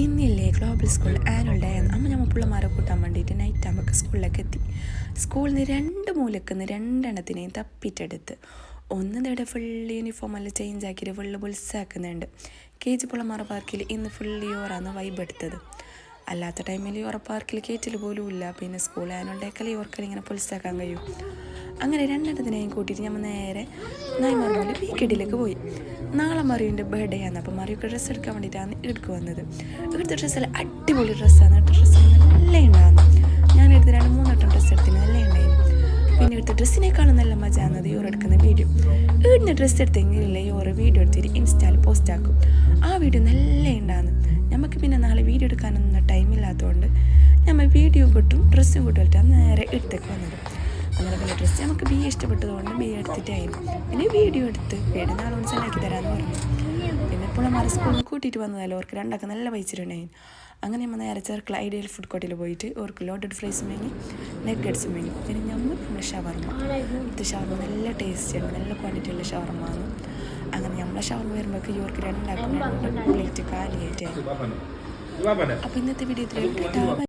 ഇന്നില്ലേ global school annual day ആണ്. നമ്മൾ പിള്ളമാരെ കൂട്ടാൻ വേണ്ടിയിട്ട് നൈറ്റ് ആകുമ്പോൾ സ്കൂളിലേക്ക് എത്തി. സ്കൂളിൽ നിന്ന് രണ്ട് മൂലക്കുന്ന് രണ്ടെണ്ണത്തിനെയും തപ്പിട്ടെടുത്ത് ഒന്നിൻ്റെ ഫുള്ള് യൂണിഫോമെല്ലാം ചേഞ്ച് ആക്കിയിട്ട് ഫുള്ള് ബുൾസാക്കുന്നുണ്ട്. KG പിള്ളമാരെ പാർക്കിൽ ഇന്ന് ഫുള്ള് യോറാണ് വൈബ് എടുത്തത്. അല്ലാത്ത ടൈമിൽ യോറ പാർക്കിൽ കയറ്റൽ പോലും ഇല്ല. പിന്നെ സ്കൂൾ ആനുവൽ ഡേക്കല്ലേ യോർക്കൽ ഇങ്ങനെ പുൽസാക്കാൻ കഴിയും. അങ്ങനെ രണ്ടെണ്ണത്തിനെയും കൂട്ടിയിട്ട് നമ്മൾ നേരെ നായ്മാർമൂല് വീക്കെഡിലേക്ക് പോയി. നാളെ മറിയുൻ്റെ ബർത്ത്ഡേ ആണ്. അപ്പോൾ മറിയൊക്കെ ഡ്രസ്സ് എടുക്കാൻ വേണ്ടിയിട്ടാണ് ഇടുക്ക് വന്നത്. ഇവിടുത്തെ ഡ്രസ്സെല്ലാം അടിപൊളി ഡ്രസ്സാണ്. ഡ്രസ്സ് നല്ല ഉണ്ടാകുന്നു. ഞാൻ എടുത്ത് 2-3 ഡ്രസ്സ് എടുത്തിന് നല്ല ഉണ്ടായിരുന്നു. പിന്നെ എടുത്ത ഡ്രസ്സിനേക്കാളും നല്ല മജ ആകുന്നത് യോർ എടുക്കുന്ന വീഡിയോ. ഇവിടുന്ന് ഡ്രസ്സ് എടുത്തെങ്കിലല്ലേ യോറ് വീഡിയോ എടുത്തിട്ട് ഇൻസ്റ്റയിൽ പോസ്റ്റ് ആക്കും. ആ വീഡിയോ നല്ല ഉണ്ടാകുന്നു. നമുക്ക് പിന്നെ നാളെ വീഡിയോ എടുക്കാനൊന്നും ടൈമില്ലാത്തതുകൊണ്ട് നമ്മൾ വീഡിയോ കിട്ടും ഡ്രസ്സും കിട്ടും നേരെ എടുത്തേക്ക് വന്നത്. അങ്ങനെ പല ഡ്രസ്സ് നമുക്ക് ഇഷ്ടപ്പെട്ടതുകൊണ്ട് എടുത്തിട്ടായിരുന്നു. പിന്നെ വീഡിയോ എടുത്ത് നാളെ സെൻഡാക്കി തരാമെന്ന് പറഞ്ഞു. പിന്നെ പിള്ളമാരെ സ്കൂളിൽ കൂട്ടിയിട്ട് വന്നതല്ലോ അവർക്ക് രണ്ടാൾക്ക് നല്ല പൈച്ചിട്ടുണ്ടായിരുന്നു. അങ്ങനെ നമ്മൾ നേരെ ചേർക്കൽ ഐഡിയൽ ഫുഡ് കോർട്ടിൽ പോയിട്ട് അവർക്ക് ലോഡഡ് ഫ്രൈസും വാങ്ങി നെഗറ്റ്സും വാങ്ങി. പിന്നെ നമ്മൾ ഷവർമ്മ ഇത് ഷവർമ്മ നല്ല ടേസ്റ്റിയാണ്, നല്ല ക്വാണ്ടിറ്റി ഉള്ള ഷവർമ്മ ആണ്. അങ്ങനെ നമ്മളെ ഷവർമ്മ വരുമ്പോഴേക്ക് ഇവർക്ക് രണ്ടാക്കും 2 പ്ലേറ്റ് കാലിയായിട്ടായിരുന്നു. അപ്പോൾ ഇന്നത്തെ വീഡിയോ